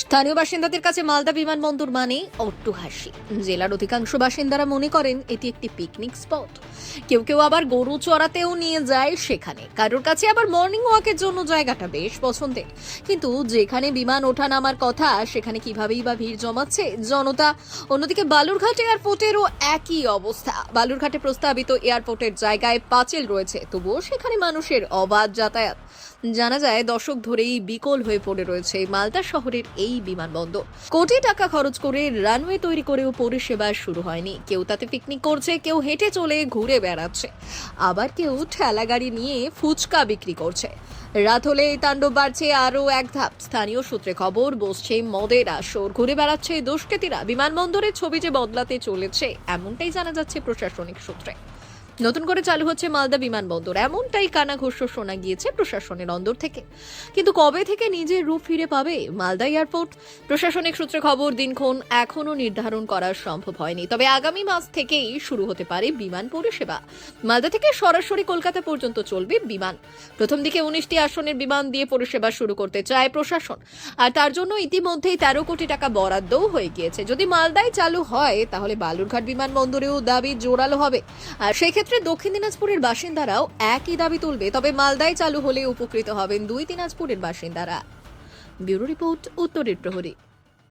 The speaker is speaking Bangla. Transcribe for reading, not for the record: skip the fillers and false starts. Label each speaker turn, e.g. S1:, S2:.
S1: স্থানীয় বাসিন্দাদের কাছে মালদা বিমানবন্দর মানে অট্টহাসি। জেলার অধিকাংশ বাসিন্দারা মনে করেন এটি একটি পিকনিক স্পট। কেউ কেউ আবার গরু চড়াতেও নিয়ে যায় সেখানে, কারোর কাছে আবার মর্নিং ওয়াকের জন্য জায়গাটা বেশ পছন্দের। কিন্তু যেখানে বিমান ওঠা নামার কথা সেখানে কিভাবেই বা ভিড় জমাচ্ছে জনতা। অন্যদিকে বালুরঘাট এয়ারপোর্টেরও একই অবস্থা। বালুরঘাটে প্রস্তাবিত এয়ারপোর্টের জায়গায় পাঁচিল রয়েছে, তবুও সেখানে মানুষের অবাধ যাতায়াত। জানা যায় দশক ধরেই বিকল হয়ে পড়ে রয়েছে মালদা শহরের এই বিমানবন্দর। কোটি টাকা খরচ করে রানওয়ে তৈরি করেও পরিষেবা শুরু হয়নি। কেউ তাতে পিকনিক করছে, কেউ হেঁটে চলে ঘুরে বেড়াচ্ছে, আবার কেউ ঠেলা গাড়ি নিয়ে ফুচকা বিক্রি করছে। রাত হলে এই তাণ্ডব বাড়ছে আরও এক ধাপ। স্থানীয় সূত্রে খবর, বসছে মদের আসর, ঘুরে বেড়াচ্ছে দুষ্কৃতীরা। বিমানবন্দরের ছবি যে বদলাতে চলেছে এমনটাই জানা যাচ্ছে প্রশাসনিক সূত্রে। নতুন করে চালু হচ্ছে মালদা বিমানবন্দর, এমনটাই কানাঘুষো শোনা গিয়েছে প্রশাসনের অন্দর থেকে। কিন্তু কবে থেকে নিজের রূপ ফিরে পাবে মালদা এয়ারপোর্ট? প্রশাসনিক সূত্রে খবর, দিনক্ষণ এখনো নির্ধারণ করা সম্ভব হয়নি, তবে আগামী মাস থেকেই শুরু হতে পারে বিমান পরিষেবা। মালদা থেকে সরাসরি কলকাতা পর্যন্ত চলবে বিমান। প্রথম দিকে 19টি আসনের বিমান দিয়ে পরিষেবা শুরু করতে চায় প্রশাসন, আর তার জন্য ইতিমধ্যেই 13 কোটি টাকা বরাদ্দও হয়ে গিয়েছে। যদি মালদায় চালু হয় তাহলে বালুরঘাট বিমানবন্দরেও দাবি জোরালো হবে। আর সেক্ষেত্রে দক্ষিণ দিনাজপুরের বাসিন্দারাও একই দাবি তুলবে। তবে মালদায় চালু হলে উপকৃত হবেন 2 দিনাজপুরের বাসিন্দারা। ব্যুরো রিপোর্ট, উত্তরের প্রহরী।